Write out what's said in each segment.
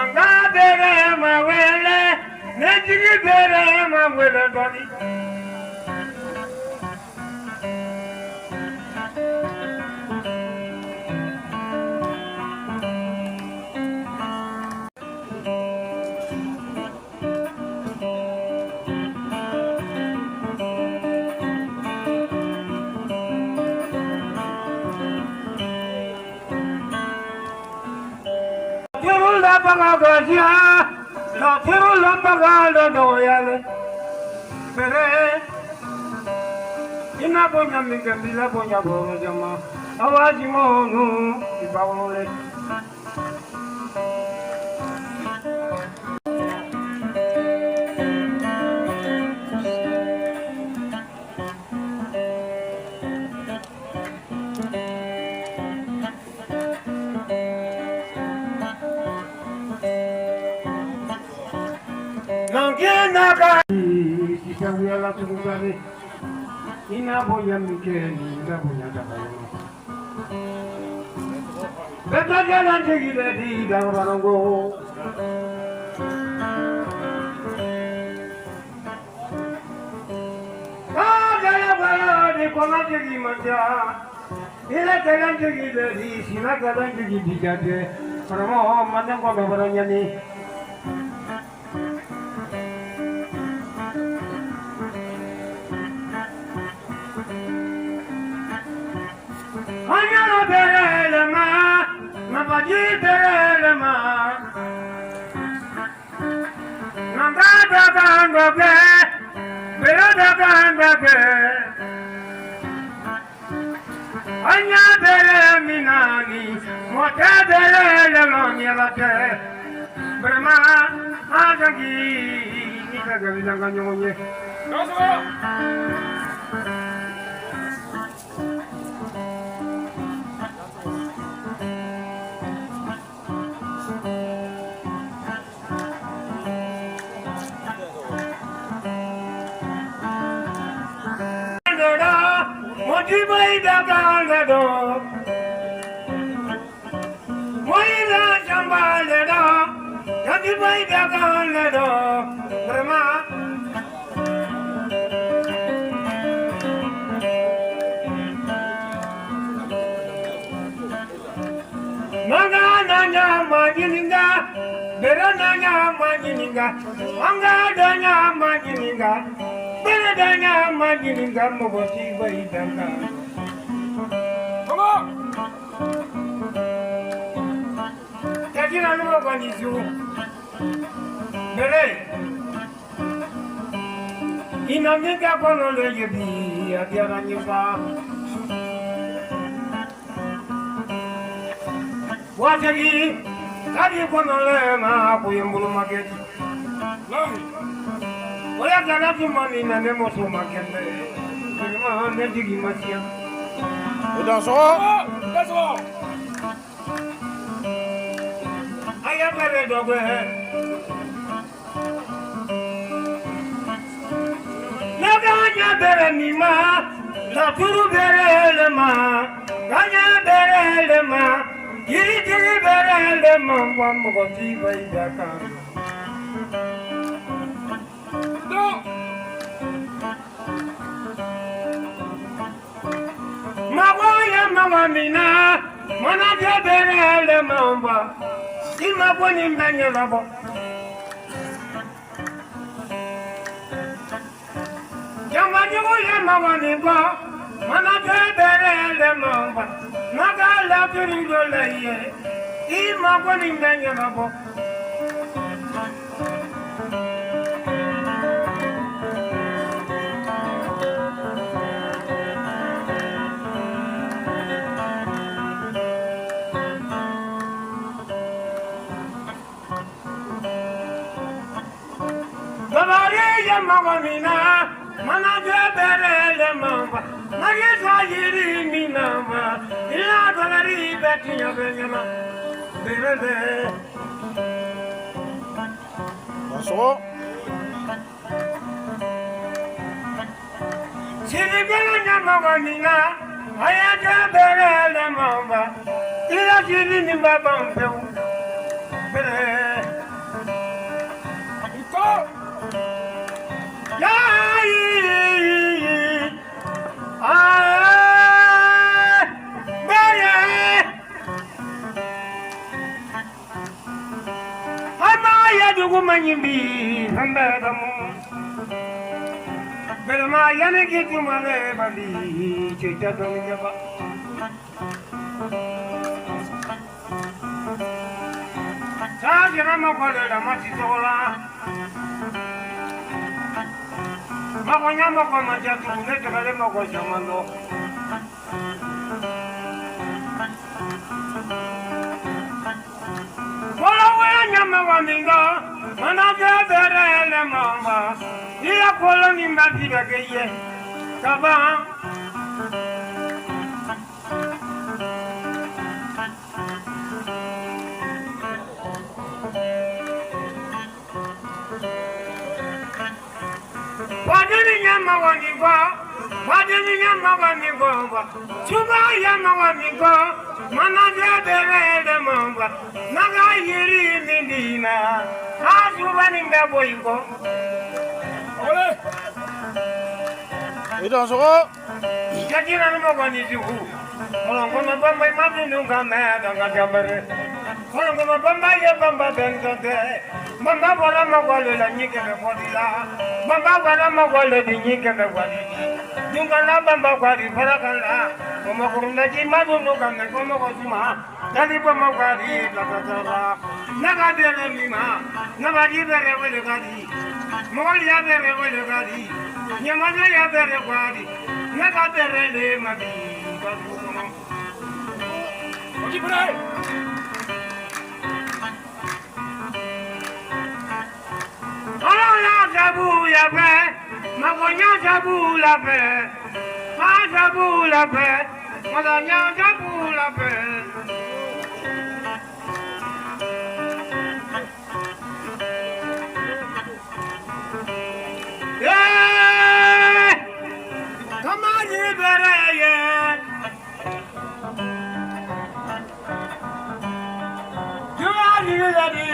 Manga bere mawele, nejigi bere mawele doni. Bagasia, la tiro la bagala doyale. Bere, ina bonya mikambila bonya bonya jama. Awaji monu ibawole. Naga, isangya la tungare. Ina boya mikeni, ina boya dabaya. Beta jalan jegi di darango. Ah, jalan bala di kona jegi manja. Ila jalan jegi di sina jalan jegi di jade. Paramo mandang ko babaranya ni. Maji berelema, nanda dagang babe, bela dagang babe, anya bereminani, mota berelema nyelate, berma ajangi, ni kagak bilang kanyongnya. Mojibai dagang ledo, moila jambal ledo, mojibai dagang ledo, berma. Manga nanya majininga, bera nanya majininga, manga nanya majininga. Beredanya majini kamu boti bayi danga. Kamu, jadi lalu apa nih su? Bere, inamnya kau nolak jadi dia nanya pak. Wah jadi tadi kau nolak mah aku yang belum makan. Oya kana kimani na nemo so makende. Ma ne digi masia. Daso. Aya bare dobe. Na ganya bere ni ma, la turu bere le ma. Ganya bere le ma, yiri bere le ma, wambo ko ti bai daka. Mamina, mana dia berele mamba, ima poni mbanya labo. Jamani uye mamani ba, mana dia berele mamba, naga la turido leye, ima poni mbanya labo. Mamina, mana berele mamba, nage sayiri minamba, ila dalari betinya benyama, berele. Masuk. Siri belanya mamina, ayah berele mamba, ila siri ni babang peu, berele. dugu manjimbi hamba damu Belma yana gitu male bali cerita dong jaba Sajana makole la mati tola Makonya mako majatu ne tegale mako jamando Nyama wa mingo, mana bere le mama. Iya koloni mbati bageye, kaba. Wadini nyama wa mingo, wadini nyama wa mingo, chuba nyama wa mingo. Mana bere le mama, naga yiri mindina, asuba ni mbebo ingo. Ole. Ito soko. Jadi nanu mo kani juhu. Kalau kau bamba mati nunggu meda ngadamere. Kalau kau bamba ya bamba bengkete. Bamba bola mo kalo la nyike me kodila. Bamba bola mo kalo di nyike me kodila. Nunggu na bamba kwadi parakala. Como kurunda ji madu nunggu me como kosuma. Jadi bamba kwadi lakatara. Naga bere lima. Naga ji bere wale kadi. Moli ya bere wale kadi. Nyamanya ya bere kwadi. Naga bere le madi. Oji berai. Allah jabu ya be, magonya jabu la be, ma jabu la be, madanya jabu la be. Kamari beraye. Juali lagi.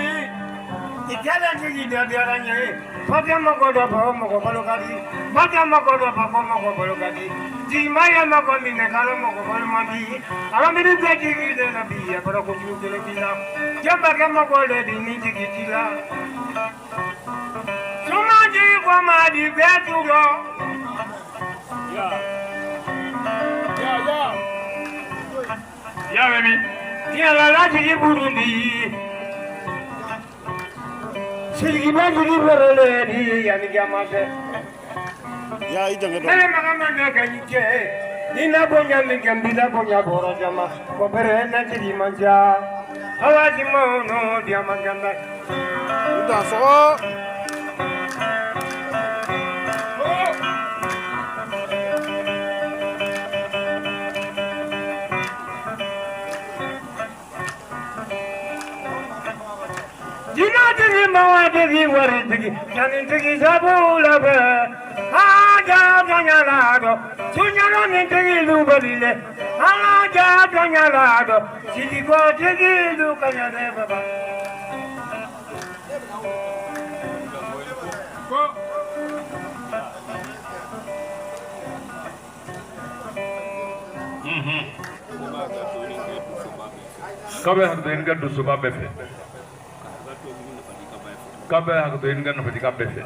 Ikala jadi darahnya. Baca makodo bawa makobalo kadi. Baca makodo bawa makobalo kadi. Jimaya makomi ne kalau makobalo mandi. Kalau miri jadi kita nabi ya kalau kuju kele bila. Jamba ke makole di miji kitila. Cuma di koma di beturo. Ya baby. Dia lagi di Burundi. Sigi baju di berle di yani jamase. Ya itu nggak Ada makan ganyi ke. Ina punya mingkem bila punya boro jama. Kobere nanti di manja. Awas mau no dia makan dah. Udah soko. Jina tegi mawa tegi wari tegi. Jani tegi sabu labe. Aja kanya lado. Sunyalo ni tegi lubalile. Aja kanya lado. Sidi ko tegi lu kanya de baba. Kabe hak do ingan du suba befe. Kabe hak do ingan no fati kabe befe.